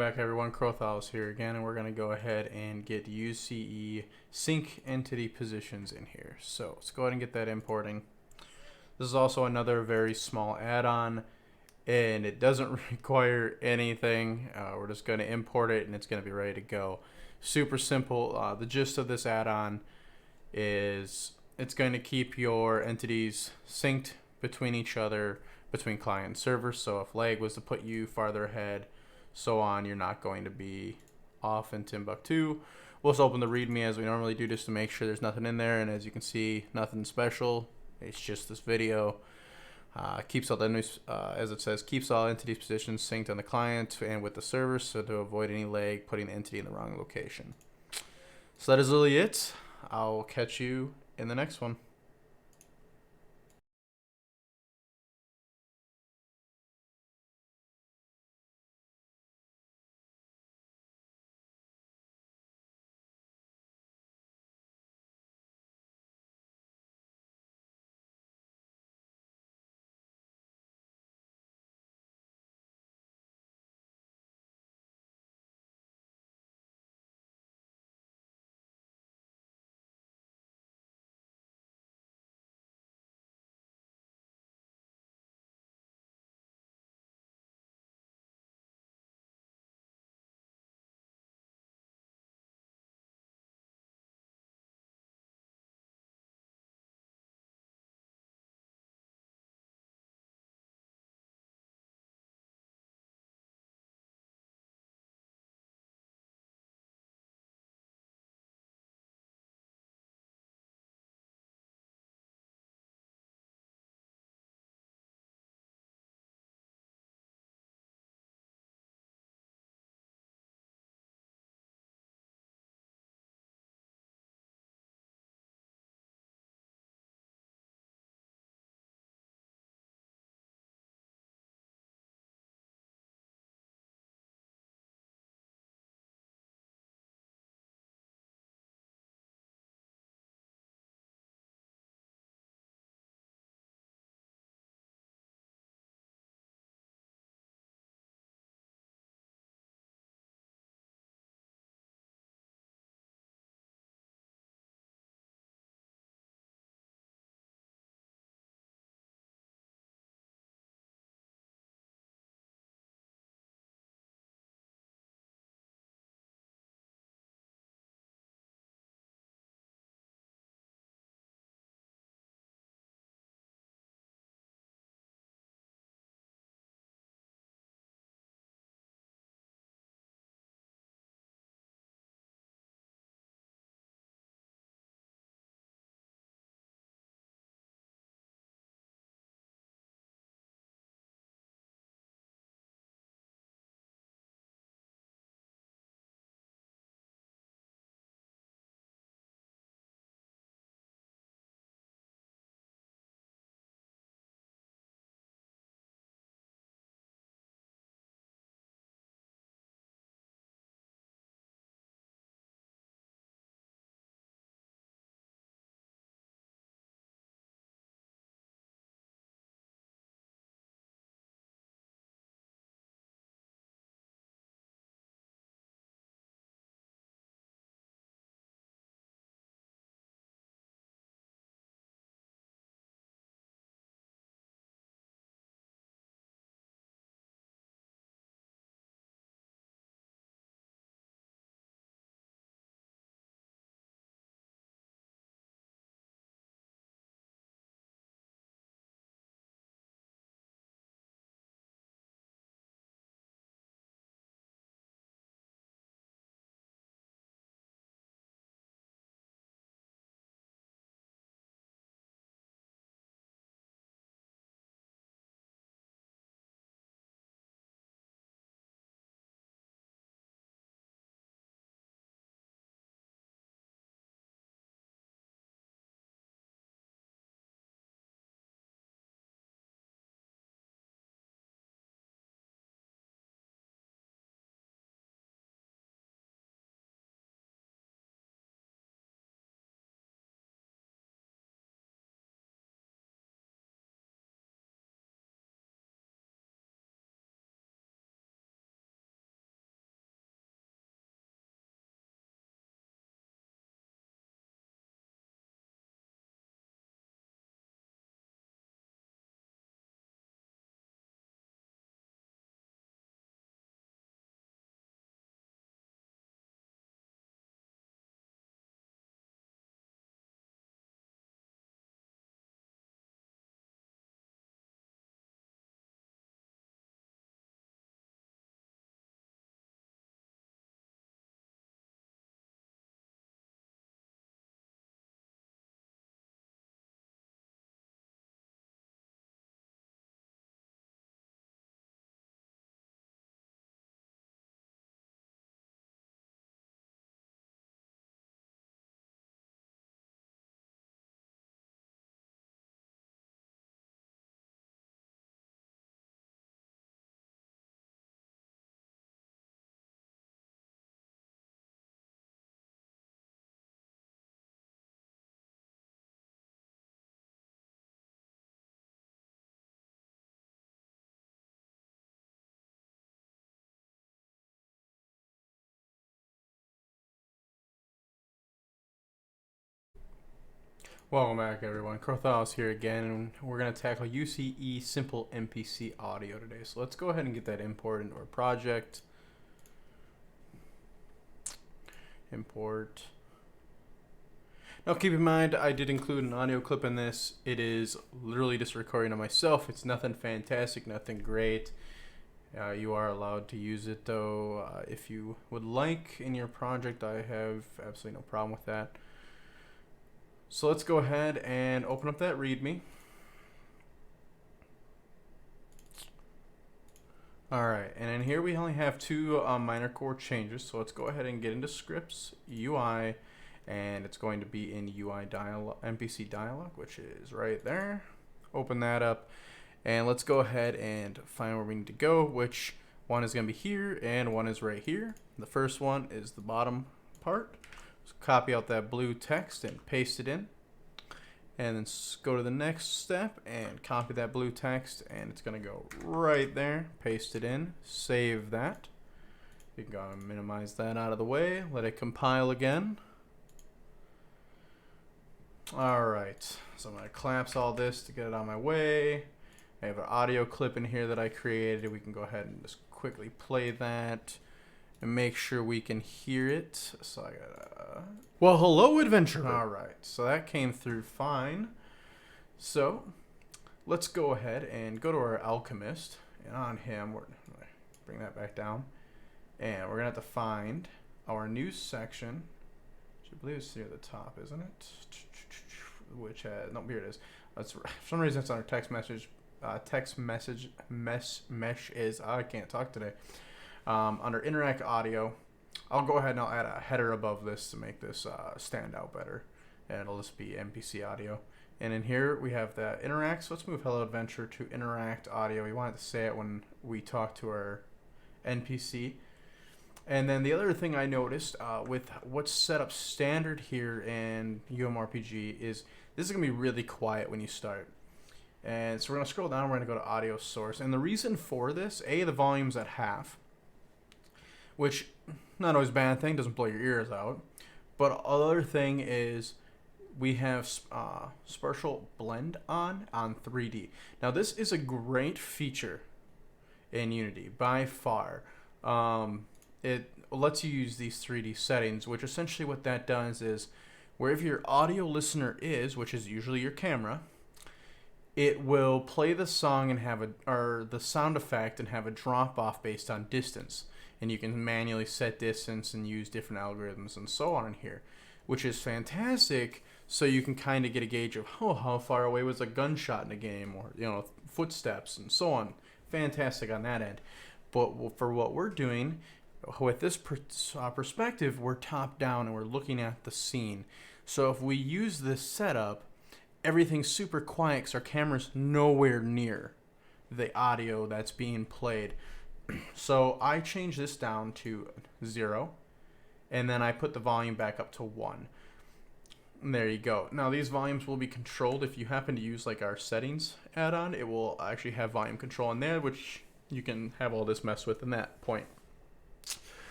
back everyone, Crowon here again, and we're going to go ahead and get UCE Sync Entity Positions in here. So let's go ahead and get that importing. This is also another very small add-on, and it doesn't require anything. We're just going to import it and it's going to be ready to go. Super simple. The gist of this add-on is it's going to keep your entities synced between each other, between client and server. So if lag was to put you farther ahead, so on, you're not going to be off in Timbuktu. We'll just open the README as we normally do, just to make sure there's nothing in there. And as you can see, nothing special. It's just this video. Keeps all the as it says, keeps all entity positions synced on the client and with the server, so to avoid any lag putting the entity in the wrong location. So that is really it. I'll catch you in the next one. Welcome back, everyone. Crowon here again, and we're going to tackle UCE Simple MPC Audio today. So let's go ahead and get that import into our project. Import. Now keep in mind, I did include an audio clip in this. It is literally just recording of myself. It's nothing fantastic, nothing great. You are allowed to use it though if you would like in your project. I have absolutely no problem with that. So let's go ahead and open up that README. Alright, and in here we only have two minor core changes. So let's go ahead and get into scripts, UI, and it's going to be in UI dialog, MPC dialog, which is right there. Open that up, and let's go ahead and find where we need to go, which one is going to be here and one is right here. The first one is the bottom part. So copy out that blue text and paste it in, and then go to the next step and copy that blue text, and it's going to go right there. Paste it in, save that. You can go and minimize that out of the way, let it compile again. Alright, so I'm going to collapse all this to get it on my way. I have an audio clip in here that I created. We can go ahead and just quickly play that and make sure we can hear it. So I gotta... Well, hello, adventurer. Alright, so that came through fine. So let's go ahead and go to our alchemist, and on him, we're gonna bring that back down, and we're gonna have to find our news section. I believe it's near the top, isn't it? Which has, no, here it is. That's, for some reason it's under text message. Mesh is, I can't talk today. Under interact audio, I'll go ahead and I'll add a header above this to make this stand out better, and it'll just be MPC audio. And in here we have that interact. So let's move hello adventure to interact audio. We want it to say it when we talk to our NPC. And then the other thing I noticed with what's set up standard here in uMMORPG is this is going to be really quiet when you start. And so we're going to scroll down, we're going to go to audio source. And the reason for this, the volume's at half, which not always a bad thing, doesn't blow your ears out. But other thing is we have spatial blend on 3D. Now this is a great feature in Unity by far. It lets you use these 3D settings, which essentially what that does is wherever your audio listener is, which is usually your camera, it will play the song and have the sound effect and have a drop off based on distance. And you can manually set distance and use different algorithms and so on in here, which is fantastic. So you can kind of get a gauge of how far away was a gunshot in a game, or footsteps and so on. Fantastic on that end. But for what we're doing with this perspective, we're top down and we're looking at the scene. So if we use this setup, everything's super quiet because our camera's nowhere near the audio that's being played. So I changed this down to 0, and then I put the volume back up to 1. And there you go. Now these volumes will be controlled. If you happen to use like our settings add-on, it will actually have volume control in there, which you can have all this messed with in that point.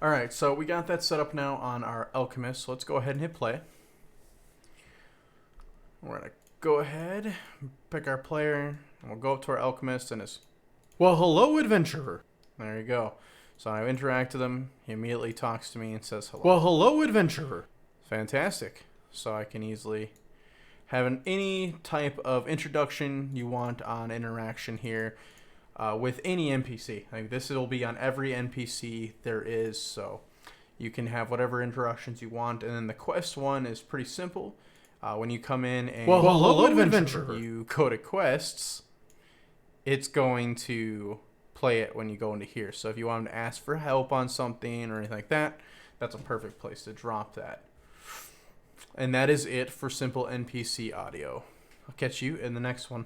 Alright, so we got that set up now on our alchemist. So let's go ahead and hit play. We're going to go ahead, pick our player, and we'll go up to our alchemist, and it's, well, hello, adventurer. There you go. So I interact with him. He immediately talks to me and says hello. Well, hello, adventurer. Fantastic. So I can easily have any type of introduction you want on interaction here with any NPC. Like this will be on every NPC there is, so you can have whatever introductions you want. And then the quest one is pretty simple. When you come in and well, hello, adventurer, you go to quests, it's going to play it when you go into here. So if you want to ask for help on something or anything like that, that's a perfect place to drop that. And that is it for simple NPC audio. I'll catch you in the next one.